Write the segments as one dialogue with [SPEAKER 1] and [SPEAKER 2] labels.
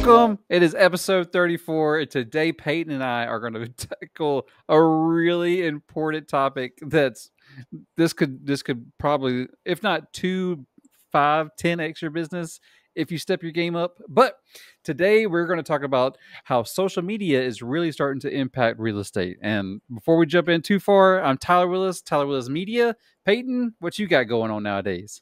[SPEAKER 1] Welcome. It is episode 34. And today, Payton and I are going to tackle a really important topic. This could probably, if not 2, 5, 10x your business if you step your game up. But today we're going to talk about how social media is really starting to impact real estate. And before we jump in too far, I'm Tyler Willis, Tyler Willis Media. Payton, what you got going on nowadays?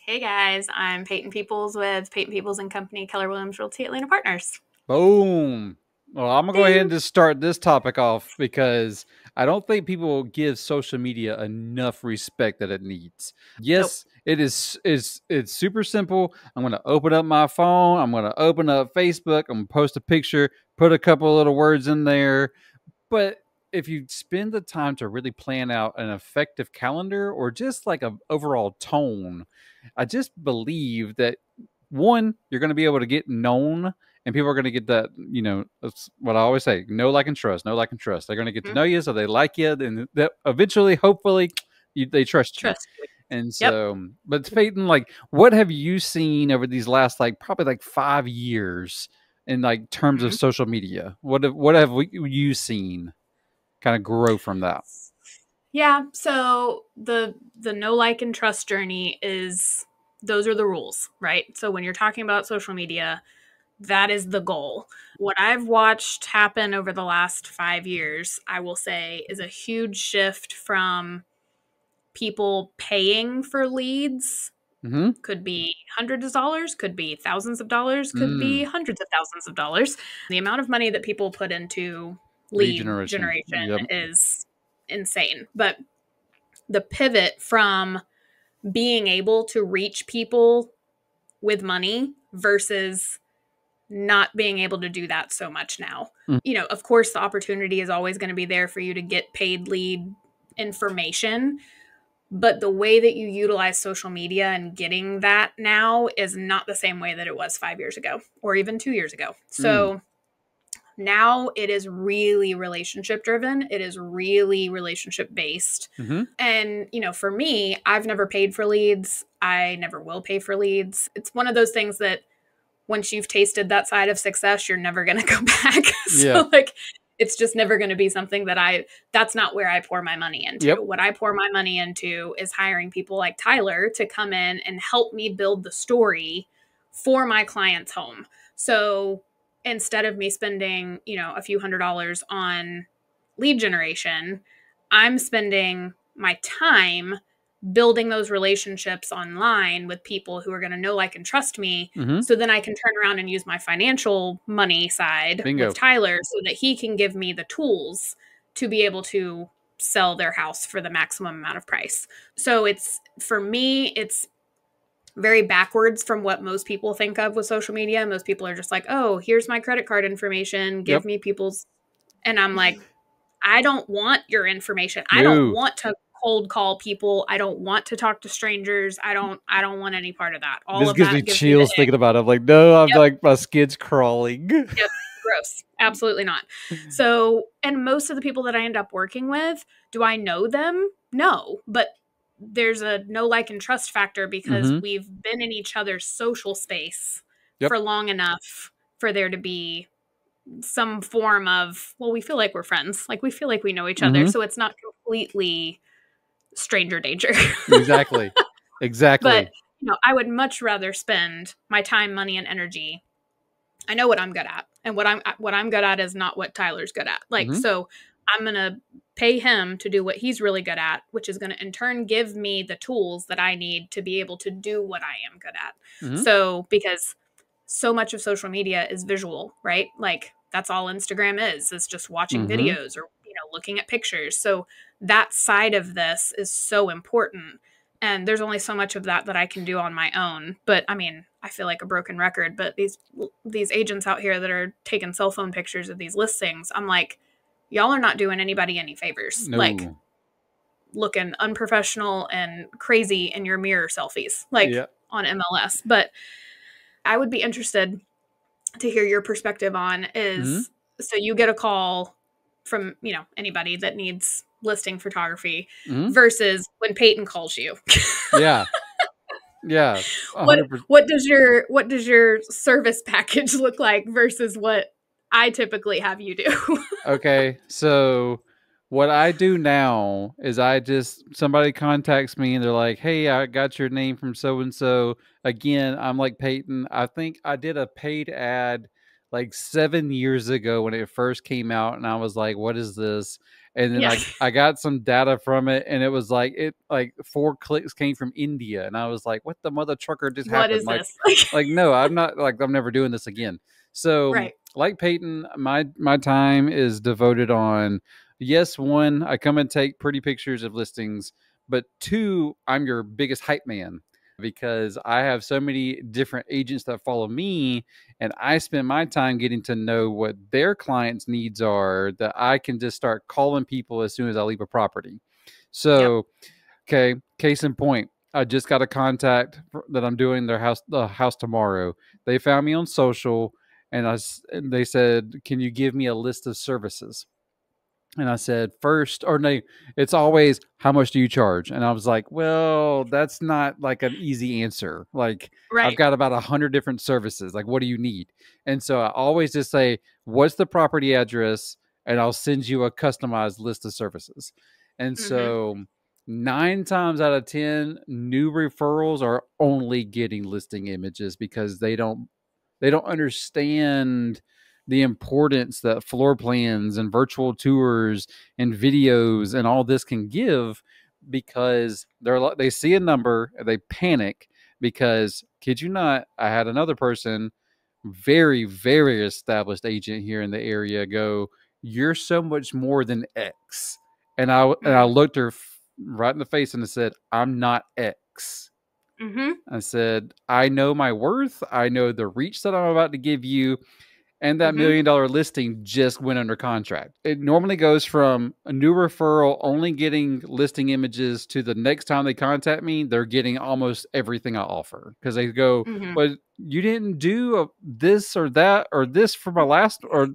[SPEAKER 2] Hey guys, I'm Payton Peoples with Payton Peoples and Company, Keller, Realty, Atlanta Partners.
[SPEAKER 1] Boom. Well, I'm going to go ahead and just start this topic off because I don't think people give social media enough respect that it needs. Yes, It is. It's super simple. I'm going to open up my phone. I'm going to open up Facebook. I'm going to post a picture, put a couple of little words in there. But if you spend the time to really plan out an effective calendar or just like an overall tone, I just believe that one, you're going to be able to get known and people are going to get that, that's what I always say, know, like, and trust, know, like, and trust. They're going to get to know you. So they like you. And that eventually, hopefully they trust you. And so, but Payton, like, what have you seen over these last, probably 5 years in terms of social media? What have you seen kind of grow from that?
[SPEAKER 2] Yeah. So the know, like, and trust journey those are the rules, right? So when you're talking about social media, that is the goal. What I've watched happen over the last 5 years, I will say, is a huge shift from people paying for leads. Could be hundreds of dollars, could be thousands of dollars, could be hundreds of thousands of dollars. The amount of money that people put into lead generation is insane. But the pivot from being able to reach people with money versus not being able to do that so much now. Of course, the opportunity is always going to be there for you to get paid lead information. But the way that you utilize social media and getting that now is not the same way that it was 5 years ago or even 2 years ago. So now it is really relationship driven. It is really relationship based. And, for me, I've never paid for leads. I never will pay for leads. It's one of those things that once you've tasted that side of success, you're never going to go back. So it's just never going to be something that's not where I pour my money into. What I pour my money into is hiring people like Tyler to come in and help me build the story for my client's home. So instead of me spending, a few $100s on lead generation, I'm spending my time building those relationships online with people who are going to know, like, and trust me. So then I can turn around and use my financial money side with Tyler so that he can give me the tools to be able to sell their house for the maximum amount of price. So for me, it's very backwards from what most people think of with social media. Most people are just like, oh, here's my credit card information. Give me people's. And I'm like, I don't want your information. I don't want to cold call people. I don't want to talk to strangers. I don't want any part of that. All
[SPEAKER 1] this
[SPEAKER 2] of
[SPEAKER 1] gives
[SPEAKER 2] that
[SPEAKER 1] me chills thinking about it. I'm like, no, I'm like, my skin's crawling.
[SPEAKER 2] Gross. Absolutely not. So, and most of the people that I end up working with, do I know them? No, but there's a know, like, and trust factor because we've been in each other's social space for long enough for there to be some form of, well, we feel like we're friends. Like, we feel like we know each other. So it's not completely stranger danger.
[SPEAKER 1] Exactly.
[SPEAKER 2] But, I would much rather spend my time, money, and energy. I know what I'm good at. And what I'm good at is not what Tyler's good at. So I'm going to pay him to do what he's really good at, which is going to in turn give me the tools that I need to be able to do what I am good at. So, because so much of social media is visual, right? Like, that's all Instagram is. It's just watching videos or, looking at pictures. So that side of this is so important. And there's only so much of that I can do on my own. But I mean, I feel like a broken record, but these agents out here that are taking cell phone pictures of these listings, I'm like, y'all are not doing anybody any favors.
[SPEAKER 1] No.
[SPEAKER 2] Like, looking unprofessional and crazy in your mirror selfies, on MLS. But I would be interested to hear your perspective on is, so you get a call from, anybody that needs listing photography versus when Payton calls you.
[SPEAKER 1] Yeah,
[SPEAKER 2] what
[SPEAKER 1] 100%.
[SPEAKER 2] what does your service package look like versus what I typically have you do?
[SPEAKER 1] Okay, so what I do now is somebody contacts me and they're like, "Hey, I got your name from so and so." Again, I'm like Payton. I think I did a paid ad like 7 years ago when it first came out, and I was like, "What is this?" And then
[SPEAKER 2] Yeah.
[SPEAKER 1] I got some data from it, and it was like 4 clicks came from India, and I was like, "What the mother trucker just
[SPEAKER 2] What
[SPEAKER 1] happened?"
[SPEAKER 2] is this?
[SPEAKER 1] Like no, I'm never doing this again. So
[SPEAKER 2] Right.
[SPEAKER 1] like Peyton, my time is devoted on, yes, one, I come and take pretty pictures of listings, but two, I'm your biggest hype man because I have so many different agents that follow me, and I spend my time getting to know what their clients' needs are that I can just start calling people as soon as I leave a property.
[SPEAKER 2] Yep.
[SPEAKER 1] So, okay, case in point, I just got a contact that I'm doing the house tomorrow. They found me on social, and they said, "Can you give me a list of services?" And I said, first, or no, it's always, "How much do you charge?" And I was like, well, that's not like an easy answer. Like, I've
[SPEAKER 2] Right.
[SPEAKER 1] got about 100 different services. Like, what do you need? And so I always just say, "What's the property address?" And I'll send you a customized list of services. And
[SPEAKER 2] Mhm.
[SPEAKER 1] so 9 times out of 10, new referrals are only getting listing images because they don't understand the importance that floor plans and virtual tours and videos and all this can give, because they see a number and they panic because, kid you not, I had another person, very very established agent here in the area, go, "You're so much more than X." And I
[SPEAKER 2] Mm.
[SPEAKER 1] looked her right in the face and I said, "I'm not X."
[SPEAKER 2] Mhm.
[SPEAKER 1] I said, "I know my worth. I know the reach that I'm about to give you." And that
[SPEAKER 2] Mhm.
[SPEAKER 1] $1 million listing just went under contract. It normally goes from a new referral only getting listing images to the next time they contact me, they're getting almost everything I offer because they go,
[SPEAKER 2] Mhm.
[SPEAKER 1] "Well, you didn't do this or that or this for my last," or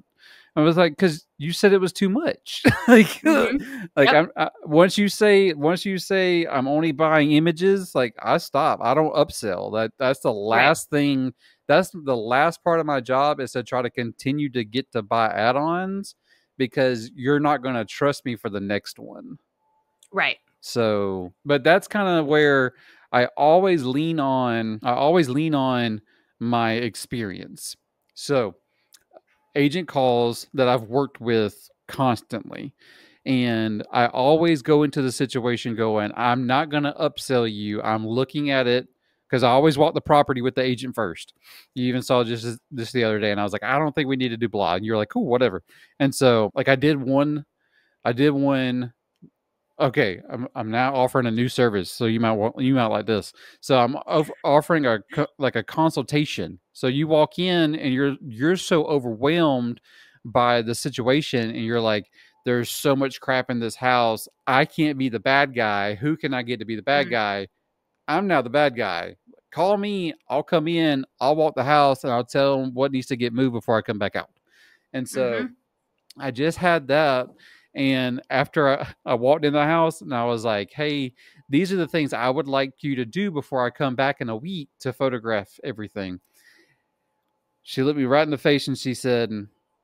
[SPEAKER 1] I was like, "Because you said it was too much." like,
[SPEAKER 2] Mhm.
[SPEAKER 1] like
[SPEAKER 2] Yep.
[SPEAKER 1] once you say I'm only buying images, like I stop. I don't upsell. That's the
[SPEAKER 2] Right.
[SPEAKER 1] last thing. That's the last part of my job, is to try to continue to get to buy add-ons, because you're not going to trust me for the next one.
[SPEAKER 2] Right.
[SPEAKER 1] So, but that's kind of where I always lean on my experience. So, agent calls that I've worked with constantly. And I always go into the situation going, "I'm not going to upsell you. I'm looking at it," because I always walk the property with the agent first. You even saw just the other day, and I was like, "I don't think we need to do blah." And you're like, "Cool, whatever." And so, like, I did one. Okay, I'm now offering a new service, so you might like this. So I'm offering like a consultation. So you walk in and you're so overwhelmed by the situation, and you're like, "There's so much crap in this house. I can't be the bad guy. Who can I get to be the bad
[SPEAKER 2] Mm.
[SPEAKER 1] guy? I'm now the bad guy. Call me. I'll come in. I'll walk the house, and I'll tell them what needs to get moved before I come back out." And so
[SPEAKER 2] Mhm.
[SPEAKER 1] I just had that. And after I walked in the house and I was like, "Hey, these are the things I would like you to do before I come back in a week to photograph everything." She looked me right in the face and she said,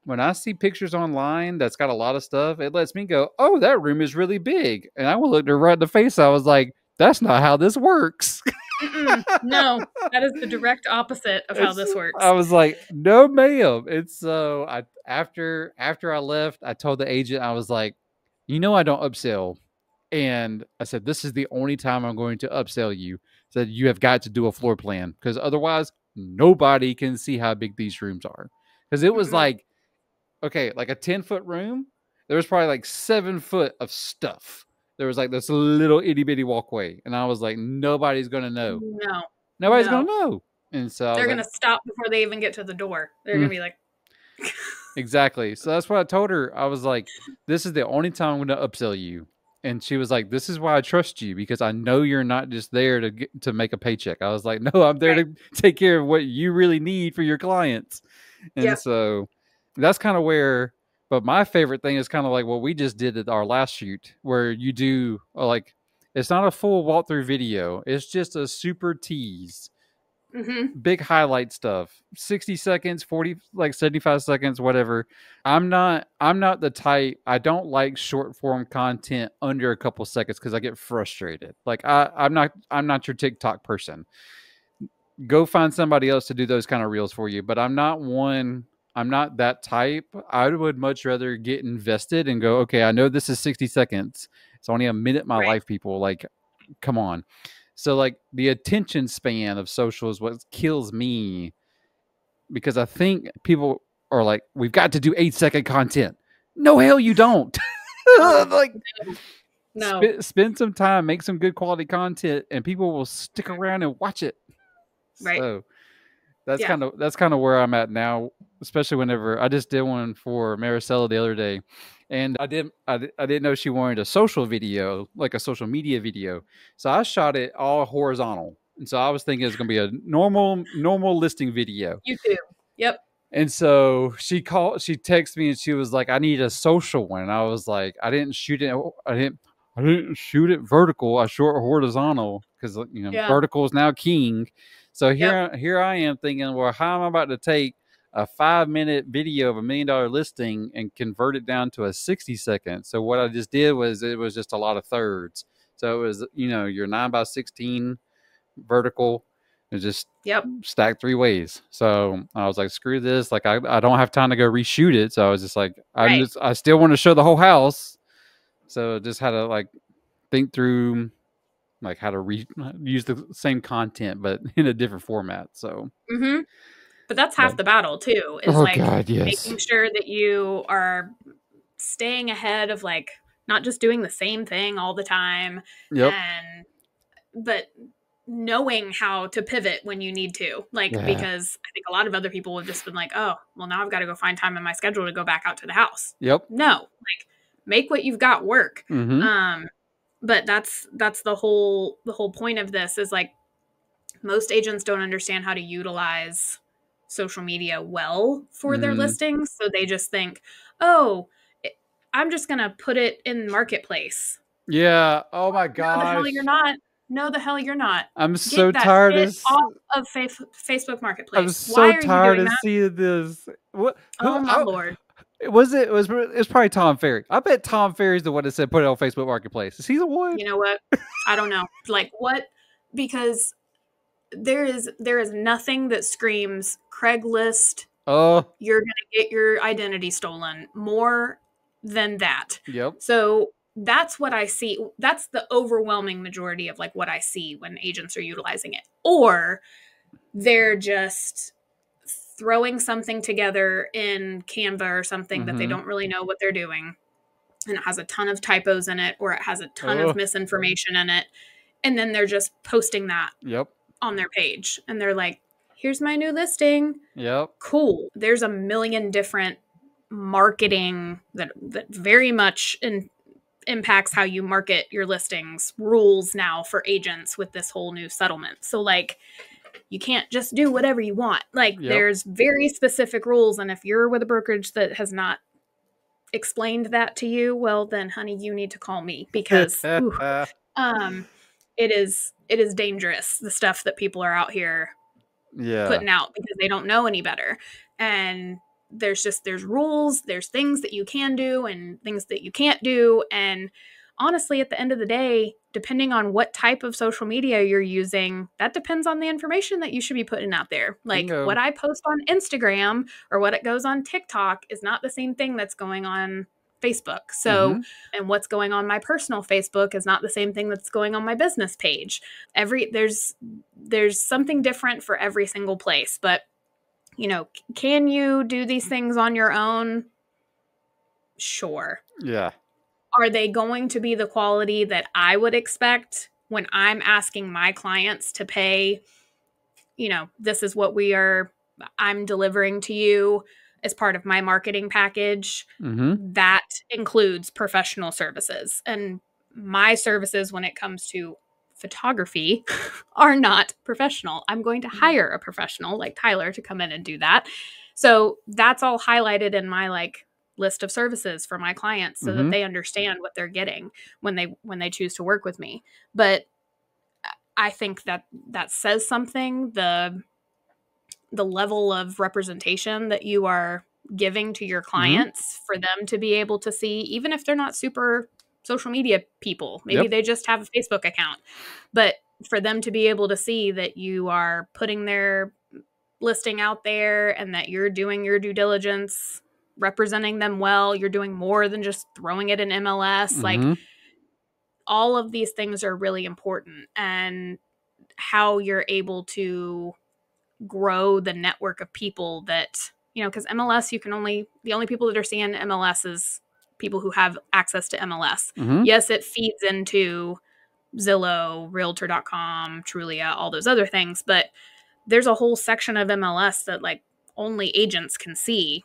[SPEAKER 1] "When I see pictures online that's got a lot of stuff, it lets me go, oh, that room is really big." And I looked her right in the face. I was like, "That's not how this works."
[SPEAKER 2] Mm-mm. No, that is the direct opposite of how
[SPEAKER 1] It's
[SPEAKER 2] this
[SPEAKER 1] I
[SPEAKER 2] works.
[SPEAKER 1] was like, "No, ma'am." And so after I left, I told the agent, I was like, I don't upsell." And I said, "This is the only time I'm going to upsell you." I said, "You have got to do a floor plan, because otherwise nobody can see how big these rooms are." Because it was
[SPEAKER 2] Mm-mm.
[SPEAKER 1] like, okay, like a 10-foot room, there was probably like 7 foot of stuff. There was like this little itty bitty walkway. And I was like, nobody's going to know.
[SPEAKER 2] No.
[SPEAKER 1] Nobody's going
[SPEAKER 2] No.
[SPEAKER 1] to know. And so I was
[SPEAKER 2] They're
[SPEAKER 1] like,
[SPEAKER 2] gonna stop before they even get to the door. They're
[SPEAKER 1] mm,
[SPEAKER 2] gonna be like,
[SPEAKER 1] exactly. So that's what I told her. I was like, "This is the only time I'm going to upsell you." And she was like, "This is why I trust you, because I know you're not just there to make a paycheck." I was like, "No, I'm there
[SPEAKER 2] right.
[SPEAKER 1] to take care of what you really need for your clients." And
[SPEAKER 2] Yep.
[SPEAKER 1] so that's kind of where, but my favorite thing is kind of like what we just did at our last shoot, where you do like, It's not a full walkthrough video. It's just a super tease. Big highlight stuff. 60 seconds, 40, like 75 seconds, whatever. I'm not the type, I don't like short form content under a couple seconds because I get frustrated. Like I'm not your TikTok person. Go find somebody else to do those kind of reels for you. But I'm not that type. I would much rather get invested and go, okay, I know this is 60 seconds. It's only a minute of my life, people. Like, come on. So like the attention span of social is what kills me, because I think people are like, we've got to do 8-second content. No, hell you don't. Like,
[SPEAKER 2] no.
[SPEAKER 1] Spend some time, make some good quality content, and people will stick around and watch it.
[SPEAKER 2] Right.
[SPEAKER 1] So that's kind of where I'm at now, especially whenever I just did one for Maricela the other day, and I didn't know she wanted a social video, like a social media video, so I shot it all horizontal, and so I was thinking it's going to be a normal listing video.
[SPEAKER 2] YouTube. Yep.
[SPEAKER 1] And so she texted me and she was like, I need a social one. And I was like, I didn't shoot it vertical. I shot horizontal because vertical is now king. So here I am thinking, well, how am I about to take a 5-minute video of $1 million listing and convert it down to a 60-second? So what I just did was, it was just a lot of thirds. So it was, your 9x16 vertical. It just stacked 3 ways. So I was like, screw this. Like I don't have time to go reshoot it. So I was just like, I still want to show the whole house. So just had to like think through like how to use the same content, but in a different format. So,
[SPEAKER 2] but that's half the battle too, is making sure that you are staying ahead of like not just doing the same thing all the time, but knowing how to pivot when you need to, because I think a lot of other people have just been like, oh, well, now I've got to go find time in my schedule to go back out to the house. No, like make what you've got work. But that's the whole point of this, is like most agents don't understand how to utilize social media well for their listings. So they just think, oh, I'm just going to put it in Marketplace.
[SPEAKER 1] Yeah. Oh my gosh.
[SPEAKER 2] No, the hell you're not. No, the hell you're not.
[SPEAKER 1] I'm so tired
[SPEAKER 2] off of Facebook Marketplace.
[SPEAKER 1] I'm so tired of seeing this. What?
[SPEAKER 2] Oh my Lord.
[SPEAKER 1] It was probably Tom Ferry. I bet Tom Ferry's the one that said put it on Facebook Marketplace. Is he the one?
[SPEAKER 2] You know what? I don't know. Like what? Because there is nothing that screams Craigslist.
[SPEAKER 1] Oh,
[SPEAKER 2] you're gonna get your identity stolen more than that.
[SPEAKER 1] Yep.
[SPEAKER 2] So that's what I see. That's the overwhelming majority of like what I see when agents are utilizing it. Or they're just throwing something together in Canva or something that they don't really know what they're doing, and it has a ton of typos in it, or it has a ton of misinformation in it, and then they're just posting that on their page, and they're like, here's my new listing. Cool. There's a million different marketing that very much impacts how you market your listings rules now for agents with this whole new settlement. So like, you can't just do whatever you want. Like there's very specific rules. And if you're with a brokerage that has not explained that to you, well then honey, you need to call me, because it is dangerous, the stuff that people are out here putting out, because they don't know any better. And there's rules, there's things that you can do and things that you can't do. And honestly, at the end of the day, depending on what type of social media you're using, that depends on the information that you should be putting out there. Like what I post on Instagram or what it goes on TikTok is not the same thing that's going on Facebook. So, and what's going on my personal Facebook is not the same thing that's going on my business page. There's something different for every single place. But can you do these things on your own? Sure.
[SPEAKER 1] Yeah.
[SPEAKER 2] Are they going to be the quality that I would expect when I'm asking my clients to pay, this is what I'm delivering to you as part of my marketing package? That includes professional services. And my services when it comes to photography are not professional. I'm going to hire a professional like Tyler to come in and do that. So that's all highlighted in my like list of services for my clients so that they understand what they're getting when they choose to work with me. But I think that says something, the level of representation that you are giving to your clients for them to be able to see, even if they're not super social media people, maybe they just have a Facebook account, but for them to be able to see that you are putting their listing out there and that you're doing your due diligence, representing them well, you're doing more than just throwing it in MLS. Like, all of these things are really important, and how you're able to grow the network of people that, because MLS, the only people that are seeing MLS is people who have access to MLS. Yes, it feeds into Zillow, Realtor.com, Trulia, all those other things, but there's a whole section of MLS that like only agents can see.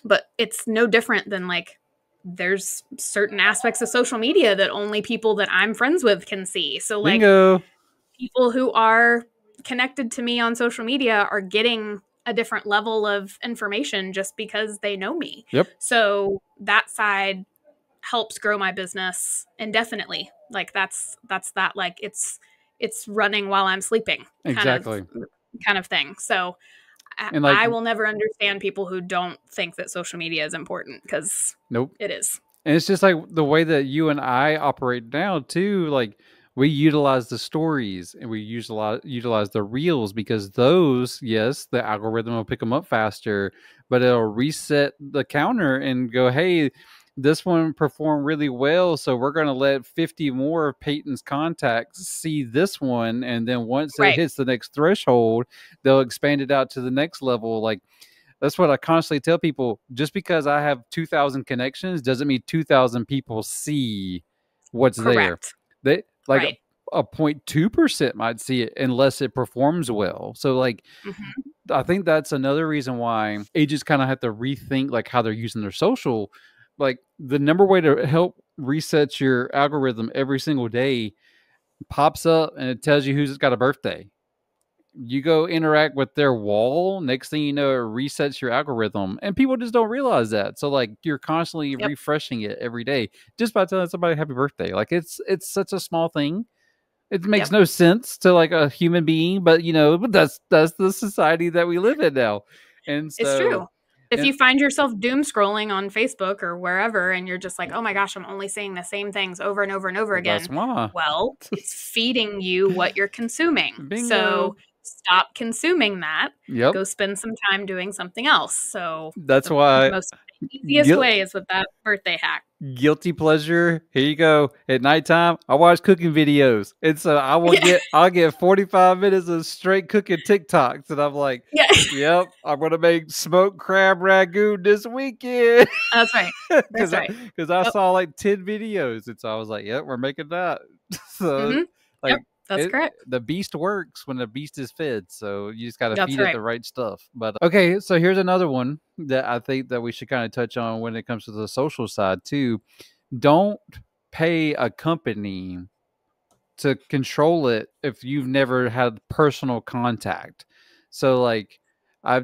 [SPEAKER 2] But it's no different than like there's certain aspects of social media that only people that I'm friends with can see. So like people who are connected to me on social media are getting a different level of information just because they know me. So that side helps grow my business indefinitely. Like that's that, like it's running while I'm sleeping kind of thing. So I will never understand people who don't think that social media is important, because it is.
[SPEAKER 1] And it's just like the way that you and I operate now too. Like, we utilize the stories and we utilize the reels, because those, yes, the algorithm will pick them up faster, but it'll reset the counter and go, hey, this one performed really well, so we're going to let 50 more of Payton's contacts see this one, and then once it hits the next threshold, they'll expand it out to the next level. Like, that's what I constantly tell people. Just because I have 2,000 connections doesn't mean 2,000 people see what's there. They like a 0.2% might see it unless it performs well. So like, I think that's another reason why agents kind of have to rethink like how they're using their social. Like, the number way to help reset your algorithm every single day pops up and it tells you who's got a birthday. You go interact with their wall, next thing you know, it resets your algorithm, and people just don't realize that. So like, you're constantly refreshing it every day just by telling somebody happy birthday. Like, it's such a small thing. It makes no sense to like a human being, but that's the society that we live in now. And so
[SPEAKER 2] it's true. If you find yourself doom scrolling on Facebook or wherever, and you're just like, oh my gosh, I'm only seeing the same things over and over and over again.
[SPEAKER 1] That's why.
[SPEAKER 2] Well, it's feeding you what you're consuming.
[SPEAKER 1] Bingo.
[SPEAKER 2] So stop consuming that. Go spend some time doing something else. So
[SPEAKER 1] that's why
[SPEAKER 2] the most easiest way is with that birthday hack.
[SPEAKER 1] Guilty pleasure. Here you go. At nighttime, I watch cooking videos, and so I'll get 45 minutes of straight cooking TikToks, and I'm like, yep, I'm gonna make smoked crab ragu this weekend.
[SPEAKER 2] That's right. That's right.
[SPEAKER 1] Because I saw like 10 videos, and so I was like, yep, we're making that. So like,
[SPEAKER 2] that's correct.
[SPEAKER 1] The beast works when the beast is fed, so you just got to feed it the right stuff. But okay, so here's another one that I think that we should kind of touch on when it comes to the social side too. Don't pay a company to control it if you've never had personal contact. So like, this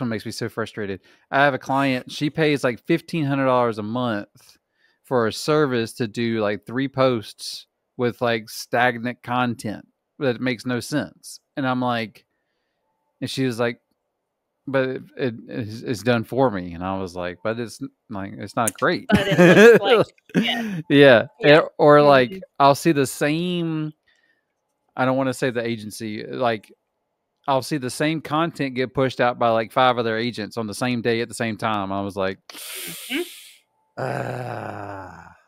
[SPEAKER 1] one makes me so frustrated. I have a client, she pays like $1,500 a month for a service to do like 3 posts with like stagnant content that makes no sense. And I'm like, and she was like, but it's done for me. And I was like, but it's like, it's not great.
[SPEAKER 2] But it looks like,
[SPEAKER 1] Or like, I'll see the same, I don't want to say the agency, like I'll see the same content get pushed out by like 5 other agents on the same day at the same time. I was like,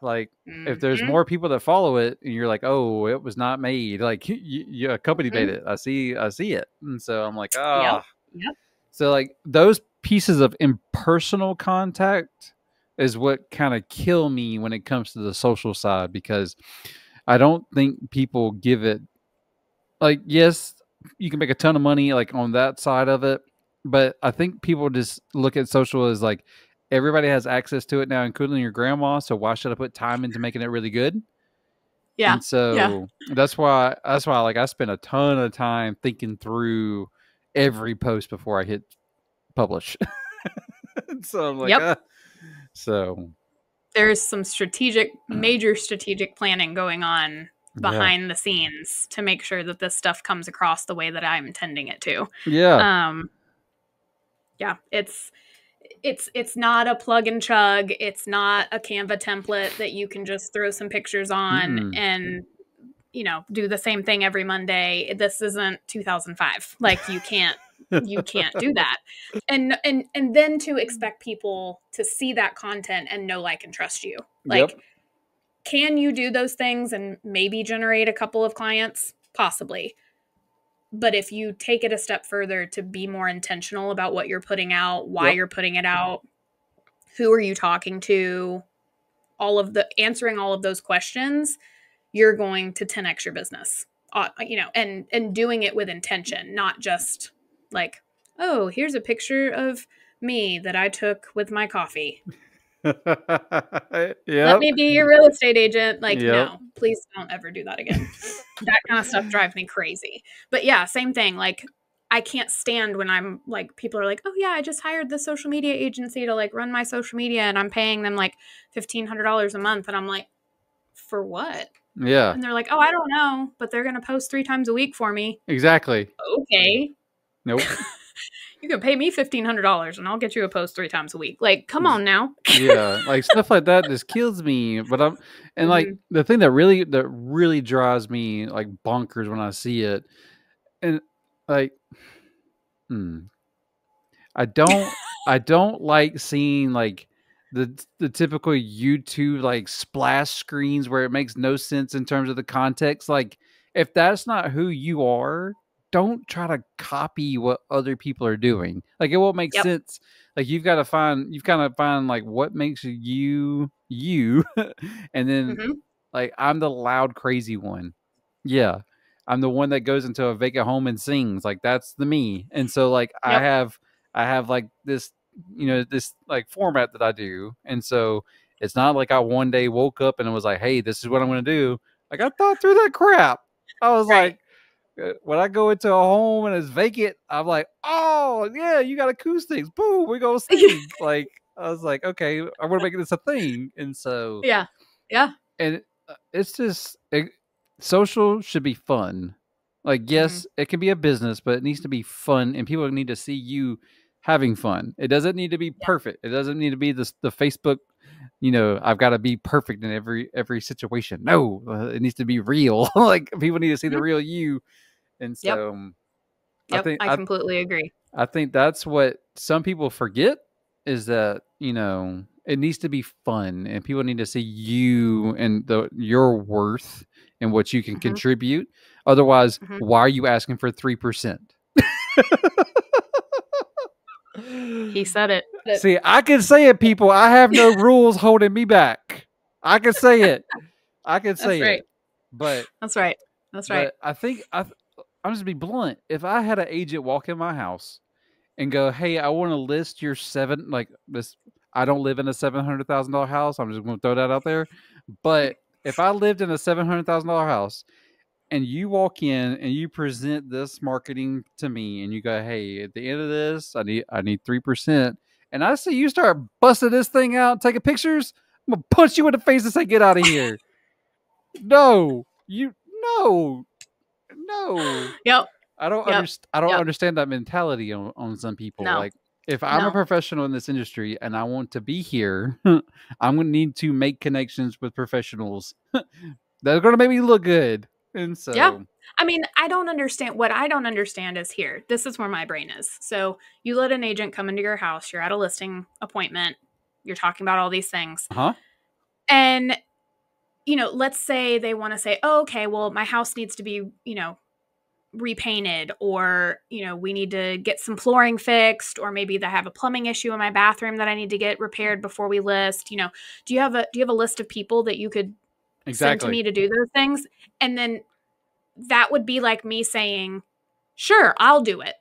[SPEAKER 1] like, if there's more people that follow it and you're like, oh, it was not made, like a company made it. I see it. And so I'm like, So like, those pieces of impersonal contact is what kind of kill me when it comes to the social side, because I don't think people give it, like, yes, you can make a ton of money like on that side of it, but I think people just look at social as like, everybody has access to it now, including your grandma. So why should I put time into making it really good?
[SPEAKER 2] Yeah.
[SPEAKER 1] And so that's why like I spend a ton of time thinking through every post before I hit publish. So I'm like,
[SPEAKER 2] Yep.
[SPEAKER 1] So
[SPEAKER 2] There's some major strategic planning going on
[SPEAKER 1] yeah,
[SPEAKER 2] behind the scenes to make sure that this stuff comes across the way that I'm intending it to.
[SPEAKER 1] yeah,
[SPEAKER 2] Yeah, it's not a plug and chug. It's not a Canva template that you can just throw some pictures on
[SPEAKER 1] mm-mm.
[SPEAKER 2] and do the same thing every Monday. This isn't 2005. Like you can't do that. And then to expect people to see that content and know, like, and trust you.
[SPEAKER 1] Yep.
[SPEAKER 2] Like, can you do those things and maybe generate a couple of clients? Possibly. But if you take it a step further to be more intentional about what you're putting out, why
[SPEAKER 1] Yep.
[SPEAKER 2] you're putting it out, who are you talking to, answering all of those questions, you're going to 10x your business. And doing it with intention, not just like, oh, here's a picture of me that I took with my coffee. Let
[SPEAKER 1] Yep.
[SPEAKER 2] me be your real estate agent. Like,
[SPEAKER 1] Yep.
[SPEAKER 2] no, please don't ever do that again. That kind of stuff drives me crazy. But yeah, same thing. Like, I can't stand when I'm like, people are like, oh yeah, I just hired this social media agency to like run my social media and I'm paying them like $1,500 a month. And I'm like, for what?
[SPEAKER 1] Yeah.
[SPEAKER 2] And they're like, oh, I don't know, but they're going to post 3 times a week for me.
[SPEAKER 1] Exactly.
[SPEAKER 2] Okay.
[SPEAKER 1] Nope.
[SPEAKER 2] You can pay me $1,500 and I'll get you a post 3 times a week. Like, come on now.
[SPEAKER 1] Yeah, like stuff like that just kills me. But like the thing that really drives me like bonkers when I see it, and like, I don't like seeing like the typical YouTube like splash screens where it makes no sense in terms of the context. Like, if that's not who you are, don't try to copy what other people are doing. Like, it won't make sense. Like, you've kind of find like what makes you you, and then like, I'm the loud crazy one. Yeah. I'm the one that goes into a vacant home and sings. Like, that's the me. And so like I have like this, this like format that I do. And so it's not like I one day woke up and it was like, hey, this is what I'm going to do. Like, I thought through that crap. I was like, when I go into a home and it's vacant, I'm like, oh yeah, you got acoustics. Boom, we go sing. Like, I was like, okay, I want to make this a thing. And so,
[SPEAKER 2] yeah.
[SPEAKER 1] and it's just social should be fun. Like, yes, it can be a business, but it needs to be fun, and people need to see you having fun. It doesn't need to be perfect. It doesn't need to be the Facebook. I've got to be perfect in every situation. No, it needs to be real. Like, people need to see the real you, and so
[SPEAKER 2] I completely agree.
[SPEAKER 1] I think that's what some people forget, is that, it needs to be fun and people need to see you and your worth and what you can contribute. Otherwise, why are you asking for 3%?
[SPEAKER 2] He said it.
[SPEAKER 1] See, I can say it, people. I have no rules holding me back. I can say it.
[SPEAKER 2] Right.
[SPEAKER 1] But
[SPEAKER 2] that's right.
[SPEAKER 1] But I think I'm just be blunt. If I had an agent walk in my house and go, "Hey, I want to list your this." I don't live in a $700,000 house. I'm just going to throw that out there. But if I lived in a $700,000 house and you walk in and you present this marketing to me and you go, "Hey, at the end of this, I need 3%," and I see you start busting this thing out, taking pictures, I'm gonna punch you in the face and say, "Get out of here!" No.
[SPEAKER 2] Yep.
[SPEAKER 1] I don't understand that mentality on some people.
[SPEAKER 2] No.
[SPEAKER 1] Like, if I'm a professional in this industry and I want to be here, I'm going to need to make connections with professionals that are going to make me look good. And so,
[SPEAKER 2] yeah. I mean, I don't understand. What I don't understand is here. This is where my brain is. So you let an agent come into your house. You're at a listing appointment. You're talking about all these things. And, let's say they want to say, oh, okay, well, my house needs to be, repainted, or we need to get some flooring fixed, or maybe they have a plumbing issue in my bathroom that I need to get repaired before we list. Do you have a list of people that you could send to me to do those things? And then that would be like me saying, sure, I'll do it.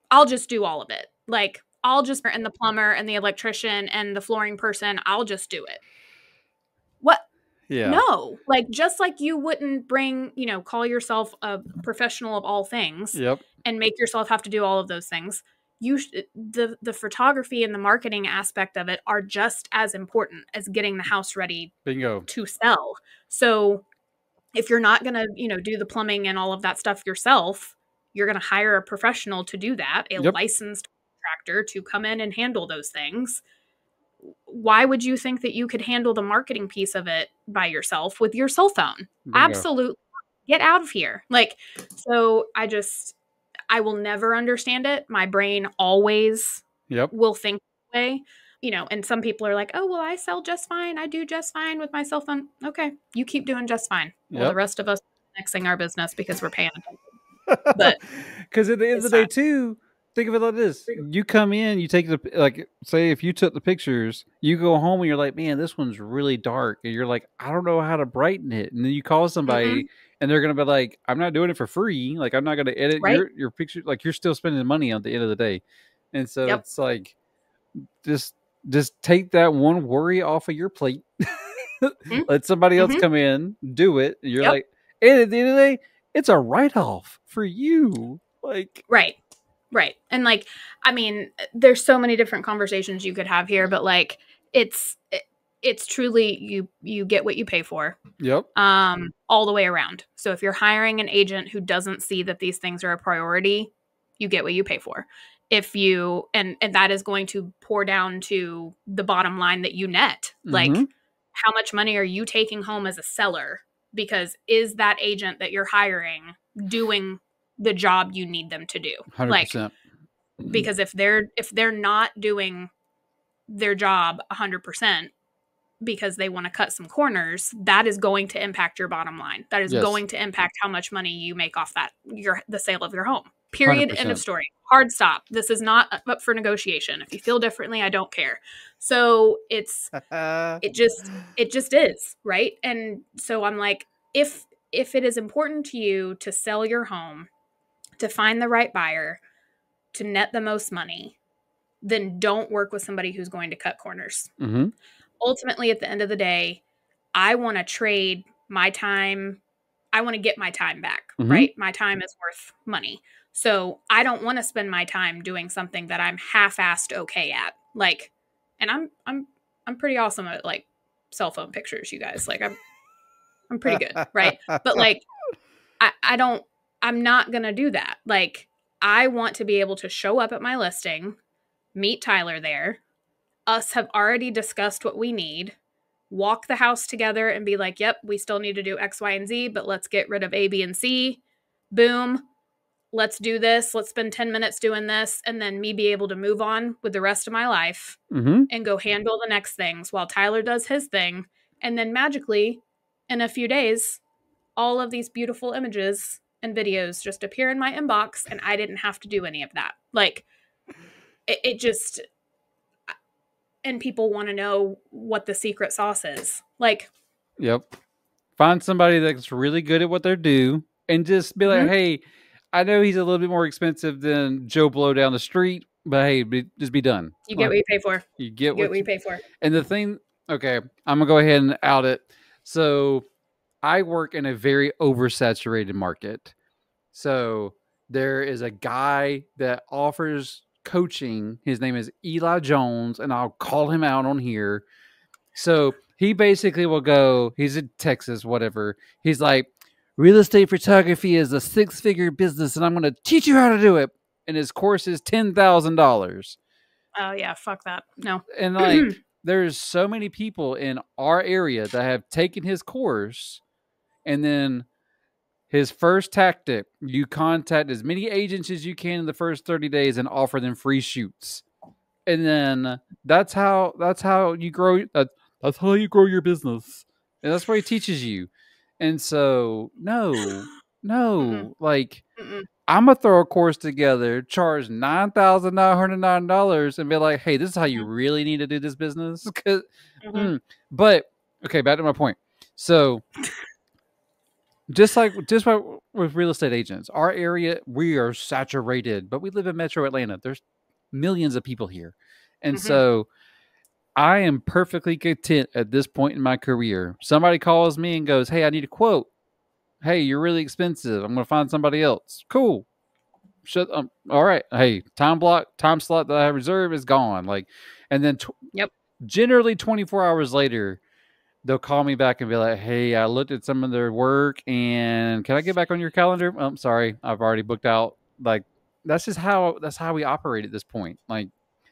[SPEAKER 2] I'll just do all of it. Like, I'll just, and the plumber and the electrician and the flooring person, I'll just do it. What?
[SPEAKER 1] Yeah.
[SPEAKER 2] No, like, just like you wouldn't call yourself a professional of all things and make yourself have to do all of those things. the photography and the marketing aspect of it are just as important as getting the house ready
[SPEAKER 1] Bingo.
[SPEAKER 2] to sell. So if you're not going to, do the plumbing and all of that stuff yourself, you're going to hire a professional to do that, a licensed contractor to come in and handle those things. Why would you think that you could handle the marketing piece of it by yourself with your cell phone?
[SPEAKER 1] Bingo.
[SPEAKER 2] Absolutely. Get out of here. So I will never understand it. My brain always will think that way. And some people are like, oh, well, I sell just fine. I do just fine with my cell phone. Okay, you keep doing just fine. Well, the rest of us are mixing our business because we're paying attention.
[SPEAKER 1] But because at the end of the day, too, think of it like this: you come in, you take say if you took the pictures, you go home and you're like, man, this one's really dark, and you're like, I don't know how to brighten it, and then you call somebody, and they're gonna be like, I'm not doing it for free, like I'm not gonna edit your picture, like you're still spending money at the end of the day, and so it's like, just take that one worry off of your plate, let somebody else come in, do it, and you're like, and at the end of the day, it's a write-off for you.
[SPEAKER 2] Right. And I mean, there's so many different conversations you could have here, but it's truly you get what you pay for. All the way around. So if you're hiring an agent who doesn't see that these things are a priority, you get what you pay for. If you and that is going to pour down to the bottom line that you net. How much money are you taking home as a seller? Because is that agent that you're hiring doing the job you need them to do?
[SPEAKER 1] 100%.
[SPEAKER 2] Because if they're not doing their job 100% because they want to cut some corners, that is going to impact your bottom line. That is going to impact how much money you make off the sale of your home. Period. 100%. End of story. Hard stop. This is not up for negotiation. If you feel differently, I don't care. So it just is, right? And so I'm like, if it is important to you to sell your home, to find the right buyer, to net the most money, then don't work with somebody who's going to cut corners. Ultimately, at the end of the day, I want to trade my time. I want to get my time back, right? My time is worth money. So I don't want to spend my time doing something that I'm half-assed okay at. And I'm pretty awesome at cell phone pictures, you guys. I'm pretty good, right? But I'm not going to do that. I want to be able to show up at my listing, meet Tyler there. Us have already discussed what we need, walk the house together and be like, yep, we still need to do X, Y, and Z, but let's get rid of A, B, and C. Boom. Let's do this. Let's spend 10 minutes doing this. And then me be able to move on with the rest of my life and go handle the next things while Tyler does his thing. And then magically, in a few days, all of these beautiful images and videos just appear in my inbox and I didn't have to do any of that. It just... And people want to know what the secret sauce is.
[SPEAKER 1] Find somebody that's really good at what they do and just be like, hey, I know he's a little bit more expensive than Joe Blow down the street, but hey, just be done.
[SPEAKER 2] You get what you pay for.
[SPEAKER 1] You get
[SPEAKER 2] what you pay for.
[SPEAKER 1] And the thing, okay, I'm going to go ahead and out it. So I work in a very oversaturated market. So there is a guy that offers coaching. His name is Eli Jones, and I'll call him out on here. So he basically will go, he's in Texas, whatever. He's like, real estate photography is a 6-figure business, and I'm going to teach you how to do it. And his course is $10,000.
[SPEAKER 2] Oh, yeah, fuck that. No.
[SPEAKER 1] And there's so many people in our area that have taken his course, and then his first tactic, you contact as many agents as you can in the first 30 days and offer them free shoots. And then that's how you grow. That's how you grow your business. And that's what he teaches you. And so, no, I'm going to throw a course together, charge $9,909 and be like, hey, this is how you really need to do this business. But, okay, back to my point. So, just like with real estate agents, our area, we are saturated, but we live in Metro Atlanta. There's millions of people here. And so I am perfectly content at this point in my career. Somebody calls me and goes, hey, I need a quote. Hey, you're really expensive. I'm going to find somebody else. Cool. All right. Hey, time slot that I reserve is gone. Like, and then
[SPEAKER 2] Yep.
[SPEAKER 1] generally 24 hours later, they'll call me back and be like, "Hey, I looked at some of their work, and can I get back on your calendar?" Oh, I'm sorry, I've already booked out. Like, that's how we operate at this point. Like,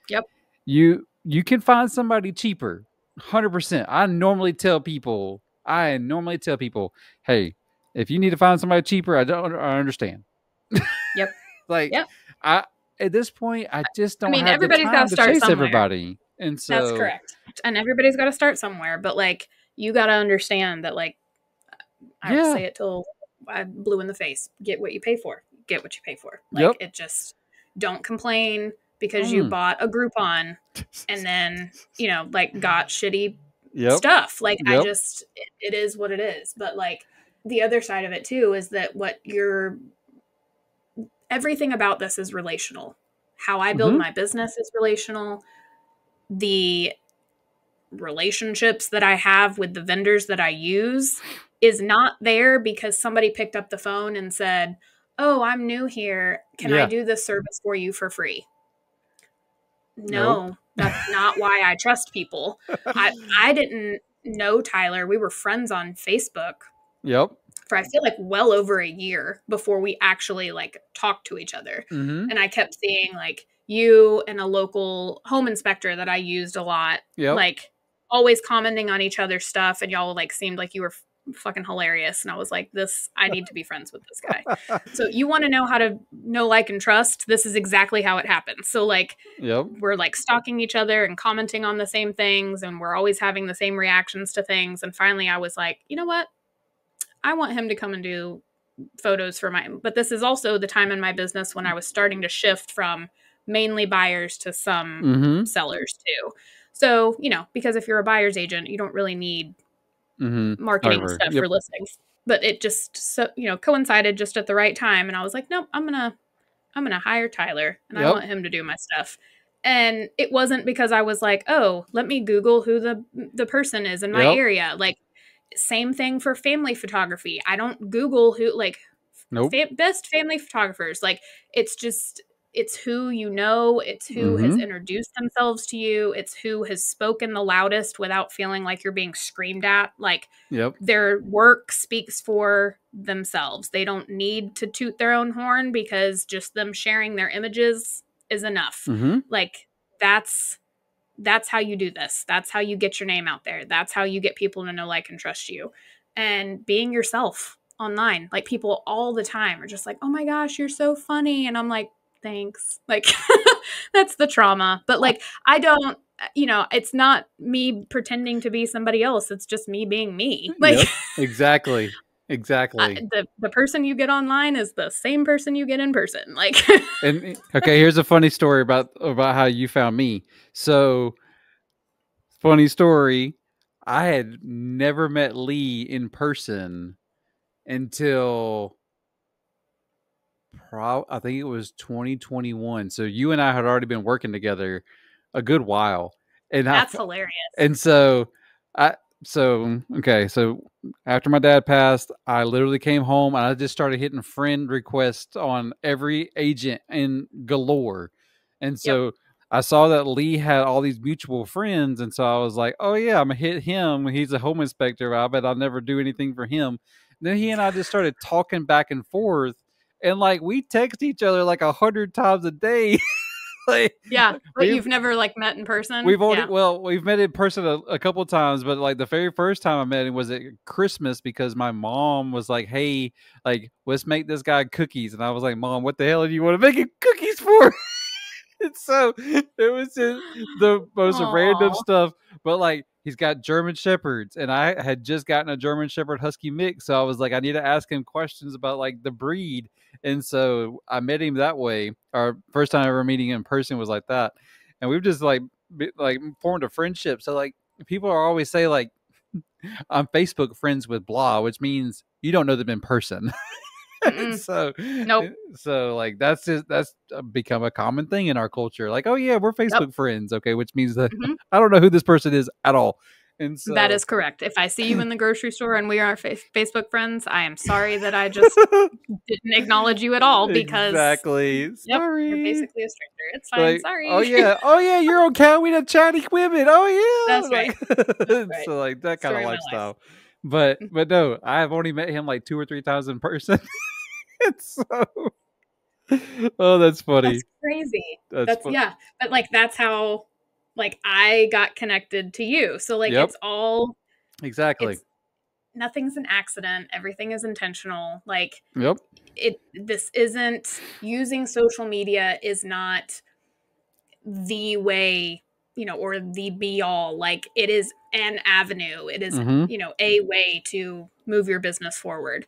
[SPEAKER 2] Yep.
[SPEAKER 1] you can find somebody cheaper, 100%. I normally tell people, "Hey, if you need to find somebody cheaper, I understand."
[SPEAKER 2] Yep.
[SPEAKER 1] Like,
[SPEAKER 2] Yep.
[SPEAKER 1] I at this point, I just
[SPEAKER 2] I
[SPEAKER 1] don't
[SPEAKER 2] mean,
[SPEAKER 1] have the
[SPEAKER 2] everybody's got
[SPEAKER 1] time
[SPEAKER 2] to
[SPEAKER 1] to
[SPEAKER 2] start
[SPEAKER 1] chase
[SPEAKER 2] somewhere.
[SPEAKER 1] everybody, and
[SPEAKER 2] That's
[SPEAKER 1] so
[SPEAKER 2] correct. And everybody's got to start somewhere. But like, you got to understand that, like, I will say it till I'm blue in the face. Get what you pay for. Get what you pay for. Like,
[SPEAKER 1] Yep.
[SPEAKER 2] it just, don't complain because you bought a Groupon and then, you know, like, got shitty stuff. Like,
[SPEAKER 1] Yep.
[SPEAKER 2] it is what it is. But like, the other side of it too is that everything about this is relational. How I build my business is relational. The relationships that I have with the vendors that I use is not there because somebody picked up the phone and said, "Oh, I'm new here. Can I do this service for you for free?" No, that's not why I trust people. I didn't know Tyler. We were friends on Facebook.
[SPEAKER 1] Yep.
[SPEAKER 2] For I feel like well over a year before we actually like talked to each other. And I kept seeing like you and a local home inspector that I used a lot, like always commenting on each other's stuff, and y'all like seemed like you were fucking hilarious. And I was like, I need to be friends with this guy. So you want to know how to know, like, and trust? This is exactly how it happens. So like, we're like stalking each other and commenting on the same things, and we're always having the same reactions to things. And finally I was like, you know what? I want him to come and do photos for but this is also the time in my business when I was starting to shift from mainly buyers to some sellers too. So, you know, because if you're a buyer's agent, you don't really need marketing stuff for listings, but it just, coincided just at the right time. And I was like, nope, I'm going to hire Tyler and I want him to do my stuff. And it wasn't because I was like, oh, let me Google who the person is in my area. Like, same thing for family photography. I don't Google who, like, best family photographers. Like, it's who you know. It's who has introduced themselves to you. It's who has spoken the loudest without feeling like you're being screamed at. Like, their work speaks for themselves. They don't need to toot their own horn because just them sharing their images is enough. Like, that's how you do this. That's how you get your name out there. That's how you get people to know, like, and trust you. And being yourself online. Like, people all the time are just like, oh my gosh, you're so funny. And I'm like, thanks. Like, that's the trauma. But like, I don't, it's not me pretending to be somebody else. It's just me being me. Like,
[SPEAKER 1] exactly.
[SPEAKER 2] The person you get online is the same person you get in person. Like,
[SPEAKER 1] and okay, here's a funny story about how you found me. So, funny story, I had never met Lee in person until I think it was 2021. So you and I had already been working together a good while, and
[SPEAKER 2] that's hilarious.
[SPEAKER 1] And so so after my dad passed, I literally came home and I just started hitting friend requests on every agent in galore. And so I saw that Lee had all these mutual friends, and so I was like, oh yeah, I'm gonna hit him. He's a home inspector. I bet I'll never do anything for him. And then he and I just started talking back and forth, and like we text each other like 100 times a day.
[SPEAKER 2] Like, but you've never like met in person.
[SPEAKER 1] We've met in person a couple of times, but like the very first time I met him was at Christmas because my mom was like, "Hey, like let's make this guy cookies," and I was like, "Mom, what the hell do you want to make him cookies for?" And so it was just the most random stuff. But like, he's got German Shepherds, and I had just gotten a German Shepherd Husky mix, so I was like, I need to ask him questions about like the breed. And so I met him that way. Our first time ever meeting in person was like that, and we've just like formed a friendship. So like, people are always say like, I'm Facebook friends with blah, which means you don't know them in person. So like that's become a common thing in our culture. Like, oh yeah, we're Facebook friends, okay, which means that I don't know who this person is at all. And
[SPEAKER 2] That
[SPEAKER 1] so
[SPEAKER 2] is correct. If I see you in the grocery store and we are Facebook friends, I am sorry that I just didn't acknowledge you at all because,
[SPEAKER 1] exactly.
[SPEAKER 2] yep, you're
[SPEAKER 1] Sorry.
[SPEAKER 2] basically a stranger. It's fine.
[SPEAKER 1] Like,
[SPEAKER 2] Sorry.
[SPEAKER 1] oh yeah, you're on Cat with a chatty women. Oh
[SPEAKER 2] That's
[SPEAKER 1] yeah,
[SPEAKER 2] right. That's
[SPEAKER 1] like
[SPEAKER 2] right.
[SPEAKER 1] so like that kind of
[SPEAKER 2] Story of my life.
[SPEAKER 1] lifestyle. But no, I've only met him like 2 or 3 times in person. It's so oh, that's funny.
[SPEAKER 2] That's crazy.
[SPEAKER 1] That's fun.
[SPEAKER 2] Yeah. But like that's how like I got connected to you. So like
[SPEAKER 1] Yep.
[SPEAKER 2] it's all
[SPEAKER 1] Exactly.
[SPEAKER 2] it's nothing's an accident. Everything is intentional. Like
[SPEAKER 1] Yep.
[SPEAKER 2] this isn't using social media is not the way, or the be all. Like it is an avenue. It is,
[SPEAKER 1] Mm-hmm.
[SPEAKER 2] A way to move your business forward.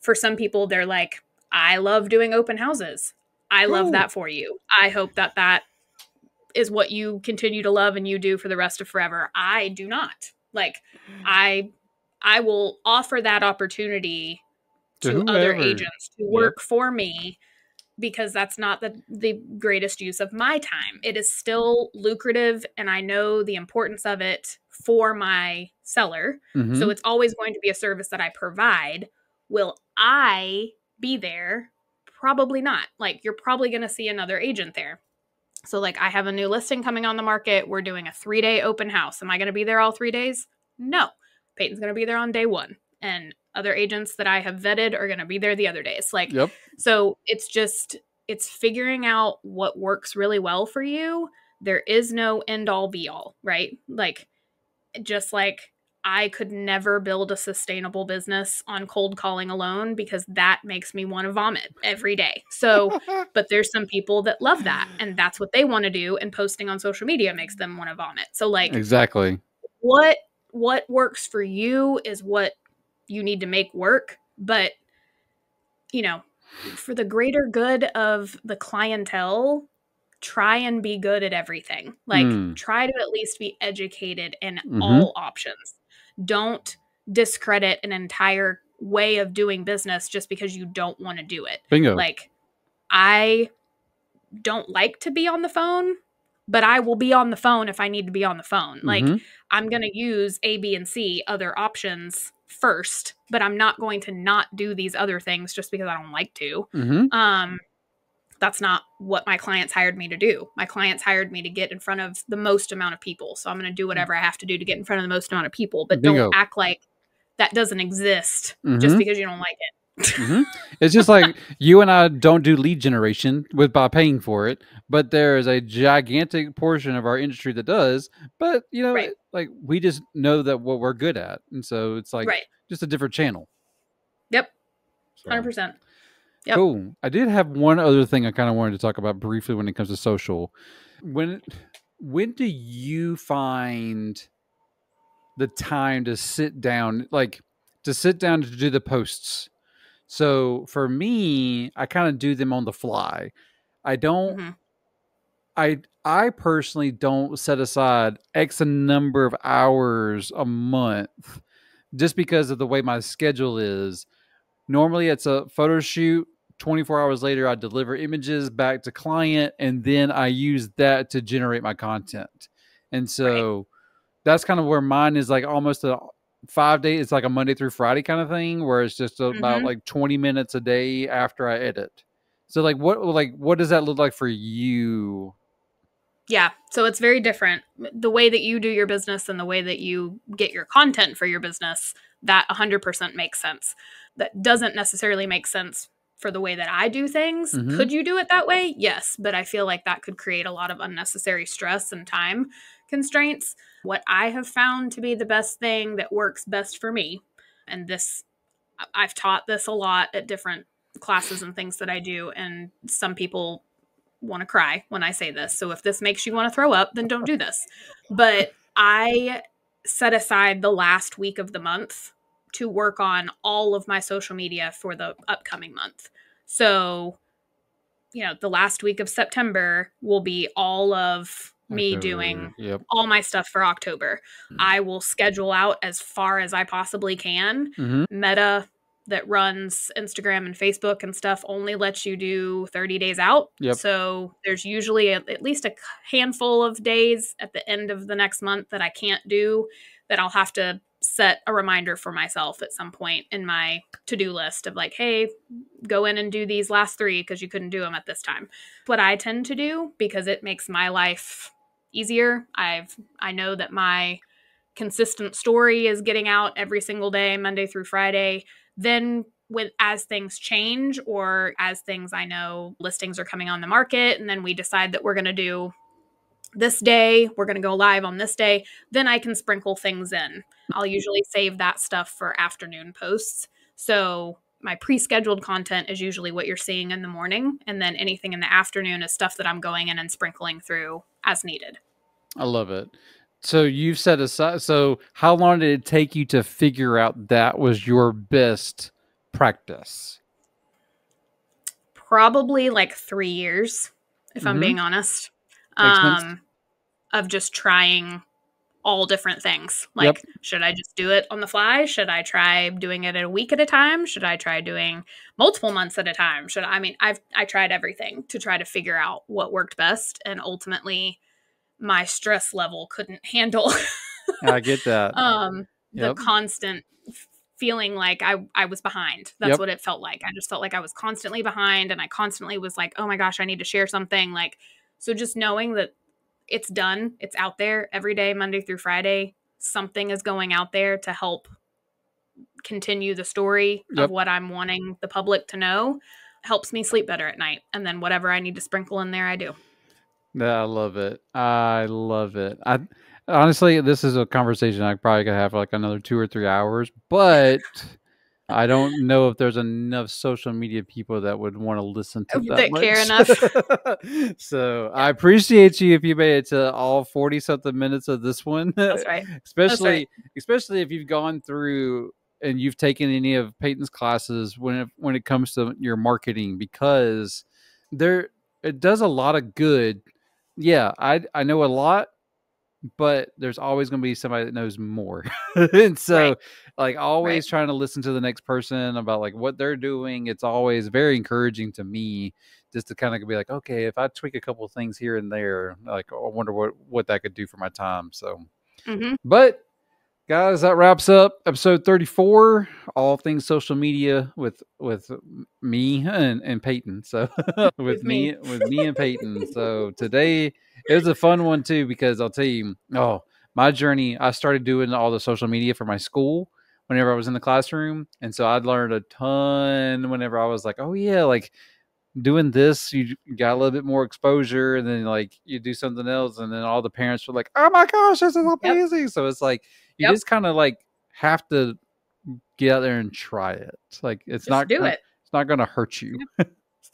[SPEAKER 2] For some people, they're like, I love doing open houses. I love
[SPEAKER 1] Cool.
[SPEAKER 2] that for you. I hope that is what you continue to love and you do for the rest of forever. I do not. Like, I will offer that opportunity to other
[SPEAKER 1] whoever.
[SPEAKER 2] agents to
[SPEAKER 1] Yep.
[SPEAKER 2] work for me because that's not the greatest use of my time. It is still lucrative and I know the importance of it for my seller.
[SPEAKER 1] Mm-hmm.
[SPEAKER 2] So it's always going to be a service that I provide. Will I be there? Probably not. Like you're probably going to see another agent there. So like I have a new listing coming on the market. We're doing a 3-day open house. Am I going to be there all 3 days? No. Peyton's going to be there on day 1. And other agents that I have vetted are going to be there the other days. Like,
[SPEAKER 1] yep.
[SPEAKER 2] So it's figuring out what works really well for you. There is no end all be all, right? Like, just like I could never build a sustainable business on cold calling alone because that makes me want to vomit every day. So, but there's some people that love that and that's what they want to do. And posting on social media makes them want to vomit. So like,
[SPEAKER 1] exactly.
[SPEAKER 2] What works for you is what you need to make work. But, for the greater good of the clientele, try and be good at everything. Like try to at least be educated in all options. Don't discredit an entire way of doing business just because you don't want to do it.
[SPEAKER 1] Bingo.
[SPEAKER 2] Like I don't like to be on the phone, but I will be on the phone if I need to be on the phone. Like I'm going to use A, B, and C other options first, but I'm not going to not do these other things just because I don't like to. That's not what my clients hired me to do. My clients hired me to get in front of the most amount of people. So I'm going to do whatever I have to do to get in front of the most amount of people, but
[SPEAKER 1] Bingo.
[SPEAKER 2] don't act like that doesn't exist just because you don't like it.
[SPEAKER 1] It's just like you and I don't do lead generation by paying for it, but there is a gigantic portion of our industry that does. But
[SPEAKER 2] Right.
[SPEAKER 1] like we just know that what we're good at, and so it's like just a different channel.
[SPEAKER 2] Yep, 100%. Yep.
[SPEAKER 1] Cool. I did have one other thing I kind of wanted to talk about briefly when it comes to social. When do you find the time to sit down, to do the posts? So for me, I kind of do them on the fly. I don't, I personally don't set aside X number of hours a month just because of the way my schedule is. Normally it's a photo shoot. 24 hours later, I deliver images back to client, and then I use that to generate my content. And so that's kind of where mine is, like almost a 5 day. It's like a Monday through Friday kind of thing where it's just about like 20 minutes a day after I edit. So what does that look like for you?
[SPEAKER 2] Yeah. So it's very different. The way that you do your business and the way that you get your content for your business, that 100% makes sense. That doesn't necessarily make sense for the way that I do things. Could you do it that way? Yes. But I feel like that could create a lot of unnecessary stress and time constraints. What I have found to be the best thing that works best for me, and this, I've taught this a lot at different classes and things that I do, and some people want to cry when I say this. So if this makes you want to throw up, then don't do this. But I set aside the last week of the month to work on all of my social media for the upcoming month. So, the last week of September will be all of me doing all my stuff for October. I will schedule out as far as I possibly can. Meta that runs Instagram and Facebook and stuff only lets you do 30 days out. So there's usually at least a handful of days at the end of the next month that I can't do that I'll have to set a reminder for myself at some point in my to-do list of like, hey, go in and do these last 3 because you couldn't do them at this time. What I tend to do, because it makes my life easier. I know that my consistent story is getting out every single day, Monday through Friday. Then as things change, or as things, I know listings are coming on the market, and then we decide that we're going to do this day, we're going to go live on this day, then I can sprinkle things in. I'll usually save that stuff for afternoon posts. So my pre-scheduled content is usually what you're seeing in the morning, and then anything in the afternoon is stuff that I'm going in and sprinkling through as needed.
[SPEAKER 1] I love it. So you've set aside, so how long did it take you to figure out that was your best practice?
[SPEAKER 2] Probably like 3 years, if I'm being honest. Of just trying all different things. Like, should I just do it on the fly? Should I try doing it a week at a time? Should I try doing multiple months at a time? I tried everything to try to figure out what worked best. And ultimately my stress level couldn't handle
[SPEAKER 1] I get that.
[SPEAKER 2] The constant feeling like I was behind. That's what it felt like. I just felt like I was constantly behind, and I constantly was like, oh my gosh, I need to share something. Like, so just knowing that it's done, it's out there every day, Monday through Friday, something is going out there to help continue the story of what I'm wanting the public to know, helps me sleep better at night. And then whatever I need to sprinkle in there, I do.
[SPEAKER 1] Yeah, I love it. I love it. Honestly, this is a conversation I probably could have for like another 2 or 3 hours, but I don't know if there's enough social media people that would want to listen to that much.
[SPEAKER 2] Care enough.
[SPEAKER 1] So I appreciate you if you made it to all 40 something minutes of this one.
[SPEAKER 2] That's right.
[SPEAKER 1] Especially if you've gone through and you've taken any of Payton's classes when it comes to your marketing, because it does a lot of good. Yeah, I know a lot, but there's always going to be somebody that knows more. And so like always trying to listen to the next person about like what they're doing. It's always very encouraging to me just to kind of be like, okay, if I tweak a couple of things here and there, like, I wonder what that could do for my time. So, but guys, that wraps up episode 34, all things social media with me and Payton. So with me and Payton. So today it was a fun one too, because I'll tell you, my journey, I started doing all the social media for my school whenever I was in the classroom. And so I'd learned a ton whenever I was like, oh yeah, like doing this, you got a little bit more exposure, and then like you do something else, and then all the parents were like, oh my gosh, this is amazing. So it's like you just kind of like have to get out there and try it. Like it's not going to hurt you. It's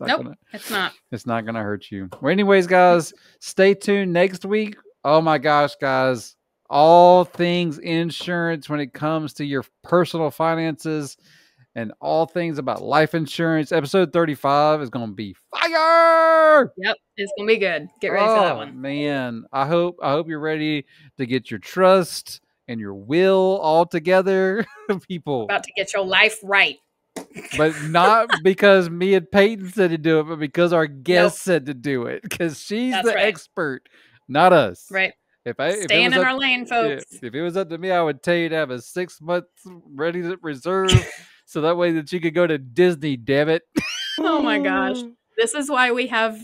[SPEAKER 1] not going to hurt you. Well, anyways, guys, stay tuned next week. Oh my gosh, guys, all things insurance when it comes to your personal finances and all things about life insurance. Episode 35 is going to be fire.
[SPEAKER 2] Yep, it's going to be good. Get ready for that one.
[SPEAKER 1] Man, I hope you're ready to get your trust and your will all together. People,
[SPEAKER 2] about to get your life right.
[SPEAKER 1] But not because me and Payton said to do it, but because our guest said to do it. Because she's expert, not us.
[SPEAKER 2] Right.
[SPEAKER 1] Staying
[SPEAKER 2] in our lane, folks.
[SPEAKER 1] If it was up to me, I would tell you to have a 6 month ready to reserve, so that way that you could go to Disney. Damn it!
[SPEAKER 2] Oh my gosh, this is why we have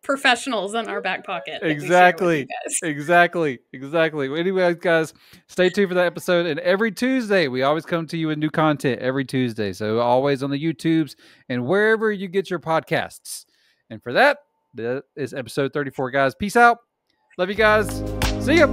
[SPEAKER 2] professionals in our back pocket.
[SPEAKER 1] Exactly. Anyway, guys, stay tuned for that episode. And every Tuesday, we always come to you with new content every Tuesday. So always on the YouTubes and wherever you get your podcasts. And for that is episode 34, guys. Peace out. Love you guys. See ya.